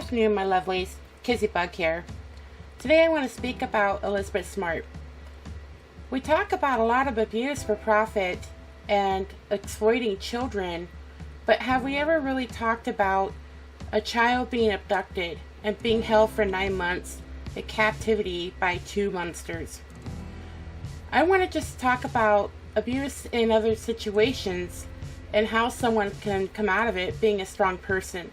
afternoon, my lovelies. Kizzy Bug here. Today I want to speak about Elizabeth Smart. We talk about a lot of abuse for profit and exploiting children, but have we ever really talked about a child being abducted and being held for 9 months in captivity by two monsters? I want to just talk about abuse in other situations and how someone can come out of it being a strong person.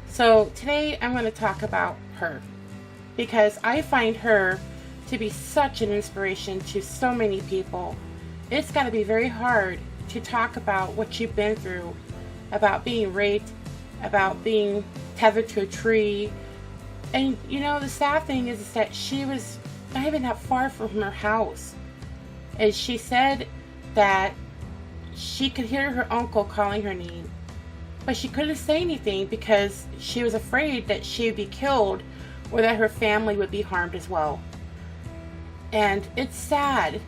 So today I'm going to talk about her because I find her to be such an inspiration to so many people. It's got to be very hard to talk about what you've been through, about being raped, about being tethered to a tree. And you know, the sad thing is that she was not even that far from her house. And she said that she could hear her uncle calling her name, but she couldn't say anything because she was afraid that she would be killed or that her family would be harmed as well. And it's sad.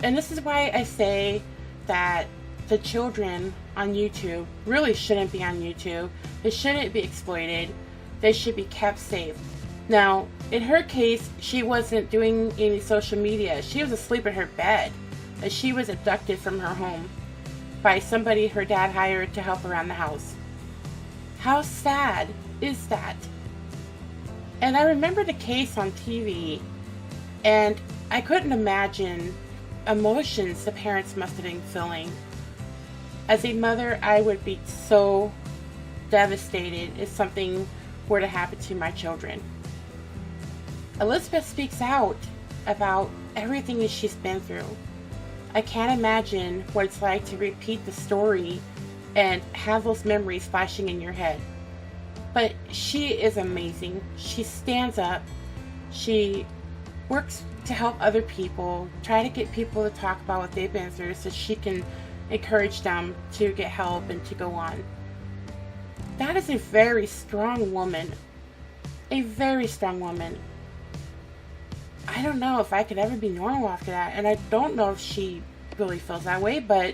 And this is why I say that the children on YouTube really shouldn't be on YouTube. They shouldn't be exploited. They should be kept safe. Now, in her case, she wasn't doing any social media. She was asleep in her bed as she was abducted from her home by somebody her dad hired to help around the house. How sad is that? And I remember the case on TV, and I couldn't imagine emotions the parents must have been feeling. As a mother, I would be so devastated if something were to happen to my children. Elizabeth speaks out about everything that she's been through. I can't imagine what it's like to repeat the story and have those memories flashing in your head. But she is amazing. She stands up. She works to help other people, try to get people to talk about what they've been through so she can encourage them to get help and to go on. That is a very strong woman. A very strong woman. I don't know if I could ever be normal after that, and I don't know if she really feels that way, but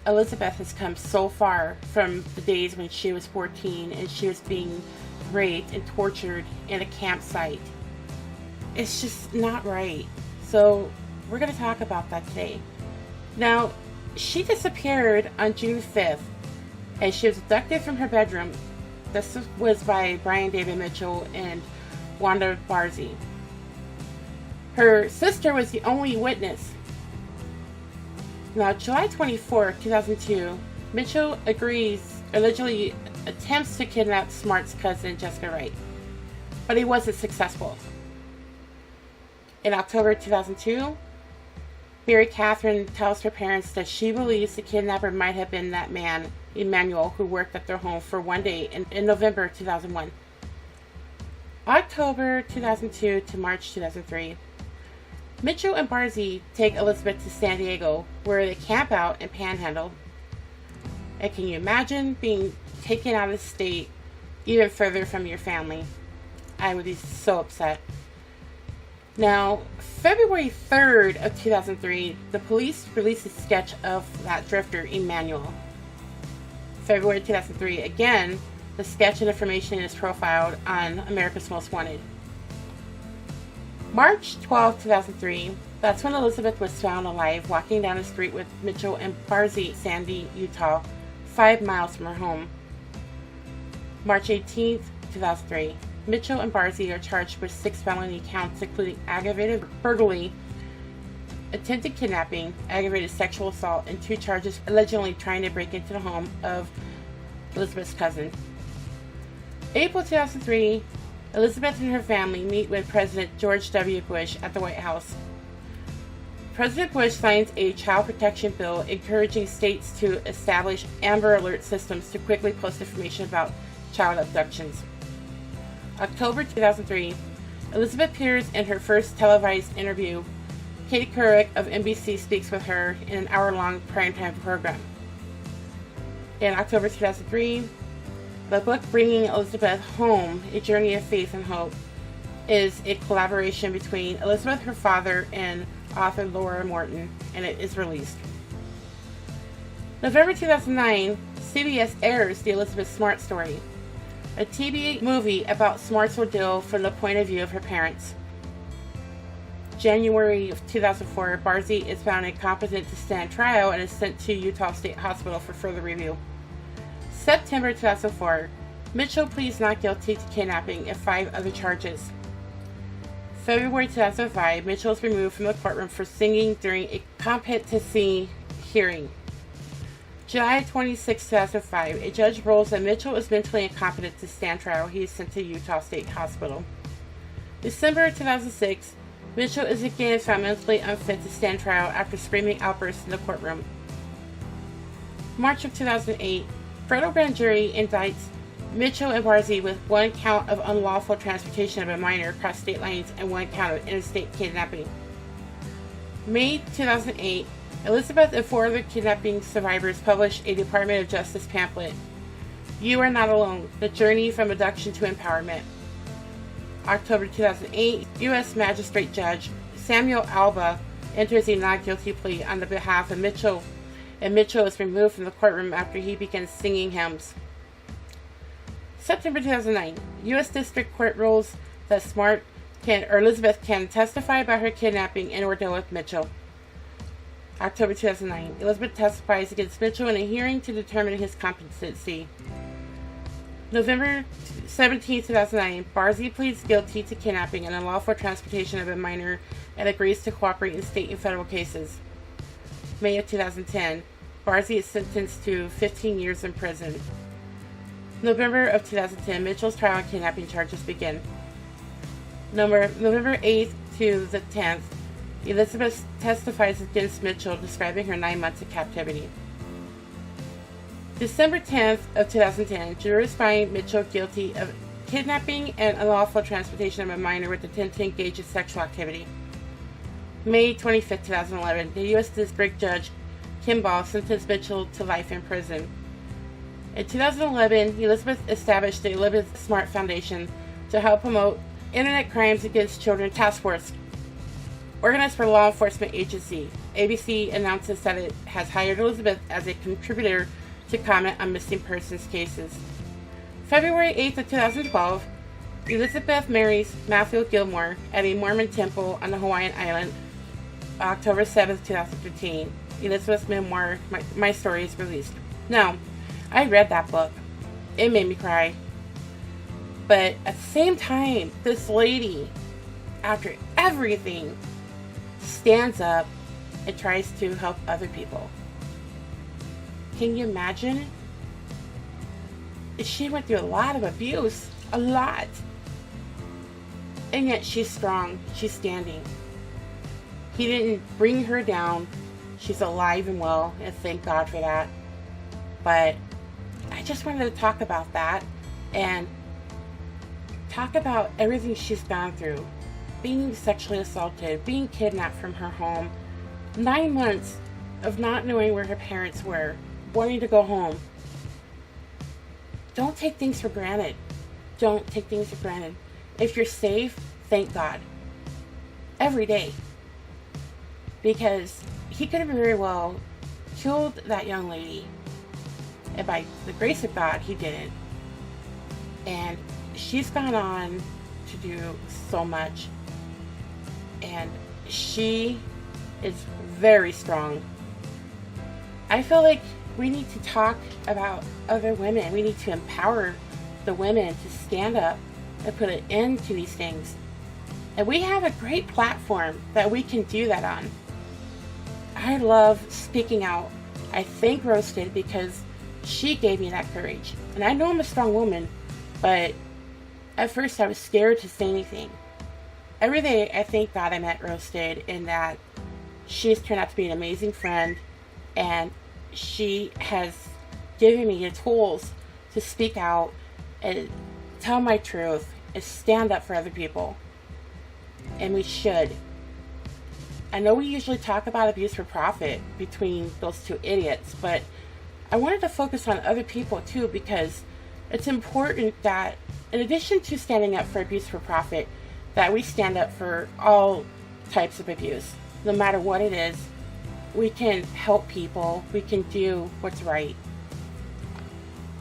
Elizabeth has come so far from the days when she was 14 and she was being raped and tortured in a campsite. It's just not right. So we're going to talk about that today. Now, she disappeared on June 5th and she was abducted from her bedroom. This was by Brian David Mitchell and Wanda Barzy. Her sister was the only witness. Now, July 24, 2002, Mitchell allegedly attempts to kidnap Smart's cousin, Jessica Wright, but he wasn't successful. In October 2002, Mary Catherine tells her parents that she believes the kidnapper might have been that man, Emmanuel, who worked at their home for one day in November 2001. October 2002 to March 2003, Mitchell and Barzy take Elizabeth to San Diego, where they camp out and panhandle. And can you imagine being taken out of the state even further from your family? I would be so upset. Now, February 3rd of 2003, the police released a sketch of that drifter, Emmanuel. February 2003, again, the sketch and information is profiled on America's Most Wanted. March 12, 2003, that's when Elizabeth was found alive walking down the street with Mitchell and Barzy, Sandy, Utah, 5 miles from her home. March 18, 2003, Mitchell and Barzy are charged with 6 felony counts, including aggravated burglary, attempted kidnapping, aggravated sexual assault, and 2 charges allegedly trying to break into the home of Elizabeth's cousin. April 2003, Elizabeth and her family meet with President George W. Bush at the White House. President Bush signs a child protection bill encouraging states to establish Amber Alert systems to quickly post information about child abductions. October 2003, Elizabeth appears in her first televised interview. Katie Couric of NBC speaks with her in an hour-long primetime program. In October 2003, the book Bringing Elizabeth Home, A Journey of Faith and Hope, is a collaboration between Elizabeth, her father, and author Laura Morton, and it is released. November 2009, CBS airs the Elizabeth Smart story. A TV movie about Smart's ordeal from the point of view of her parents. January of 2004, Barzy is found incompetent to stand trial and is sent to Utah State Hospital for further review. September 2004, Mitchell pleads not guilty to kidnapping and 5 other charges. February 2005, Mitchell is removed from the courtroom for singing during a competency hearing. July 26, 2005, a judge rules that Mitchell is mentally incompetent to stand trial. He is sent to Utah State Hospital. December 2006, Mitchell is again found mentally unfit to stand trial after screaming outbursts in the courtroom. March of 2008, federal grand jury indicts Mitchell and Barzy with 1 count of unlawful transportation of a minor across state lines and 1 count of interstate kidnapping. May 2008, Elizabeth and 4 other kidnapping survivors published a Department of Justice pamphlet, "You Are Not Alone: The Journey from Abduction to Empowerment." October 2008, U.S. Magistrate Judge Samuel Alba enters a not guilty plea on the behalf of Mitchell, and Mitchell is removed from the courtroom after he begins singing hymns. September 2009, U.S. District Court rules that Elizabeth can testify about her kidnapping and ordeal with Mitchell. October 2009, Elizabeth testifies against Mitchell in a hearing to determine his competency. November 17, 2009, Barzy pleads guilty to kidnapping and unlawful transportation of a minor and agrees to cooperate in state and federal cases. May of 2010, Barzy is sentenced to 15 years in prison. November of 2010, Mitchell's trial and kidnapping charges begin. November 8th to the 10th, Elizabeth testifies against Mitchell, describing her 9 months of captivity. December 10th of 2010, jurors find Mitchell guilty of kidnapping and unlawful transportation of a minor with intent to engage in sexual activity. May 25th, 2011, the U.S. District Judge Kimball sentenced Mitchell to life in prison. In 2011, Elizabeth established the Elizabeth Smart Foundation to help promote Internet Crimes Against Children Task Force, organized for law enforcement agency. ABC announces that it has hired Elizabeth as a contributor to comment on missing persons cases. February 8th of 2012, Elizabeth marries Matthew Gilmore at a Mormon temple on the Hawaiian island. October 7th, 2015, Elizabeth's memoir, My Story, is released. Now, I read that book. It made me cry. But at the same time, this lady, after everything, stands up and tries to help other people. Can you imagine? She went through a lot of abuse. A lot. And yet she's strong. She's standing. He didn't bring her down. She's alive and well, and thank God for that. But I just wanted to talk about that and talk about everything she's gone through. Being sexually assaulted, being kidnapped from her home, 9 months of not knowing where her parents were, wanting to go home. Don't take things for granted. Don't take things for granted. If you're safe, thank God. Every day. Because he could have very well killed that young lady. And by the grace of God, he didn't. And she's gone on to do so much. And she is very strong. I feel like we need to talk about other women. We need to empower the women to stand up and put an end to these things. And we have a great platform that we can do that on. I love speaking out. I thank Roasted because she gave me that courage. And I know I'm a strong woman, but at first I was scared to say anything. Every day I thank God I met Roasted, in that she's turned out to be an amazing friend, and she has given me the tools to speak out and tell my truth and stand up for other people. And we should. I know we usually talk about abuse for profit between those two idiots, but I wanted to focus on other people too, because it's important that in addition to standing up for abuse for profit, that we stand up for all types of abuse. No matter what it is, we can help people. We can do what's right.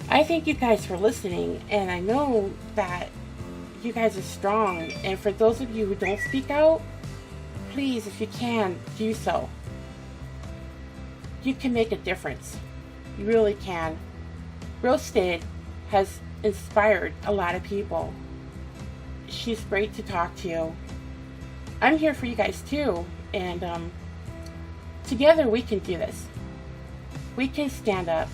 I thank you guys for listening, and I know that you guys are strong. And for those of you who don't speak out, please, if you can, do so. You can make a difference. You really can. Roasted has inspired a lot of people. She's great to talk to. I'm here for you guys too, and together we can do this. We can stand up.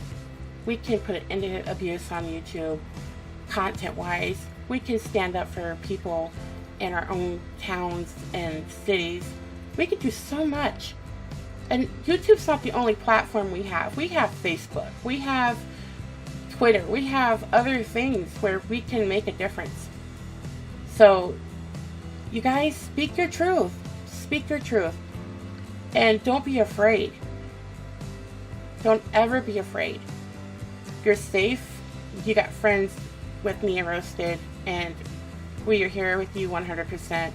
We can put an end to abuse on YouTube, content-wise. We can stand up for people in our own towns and cities. We can do so much. And YouTube's not the only platform we have. We have Facebook. We have Twitter. We have other things where we can make a difference. So, you guys, speak your truth. Speak your truth. And don't be afraid. Don't ever be afraid. You're safe. You got friends with me and Roasted, and we are here with you 100%.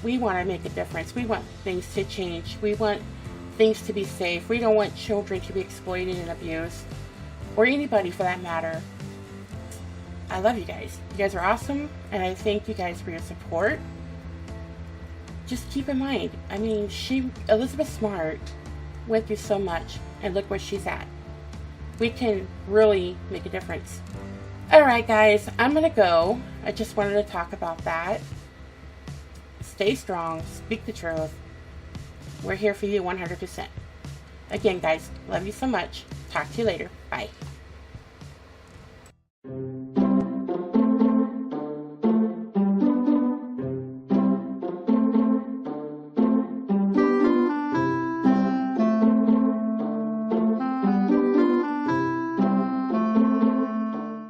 We want to make a difference. We want things to change. We want things to be safe. We don't want children to be exploited and abused, or anybody for that matter. I love you guys. You guys are awesome, and I thank you guys for your support. Just keep in mind, I mean, Elizabeth Smart went through so much, and look where she's at. We can really make a difference. Alright guys, I'm gonna go. I just wanted to talk about that. Stay strong, speak the truth. We're here for you 100%. Again guys, love you so much. Talk to you later. Bye.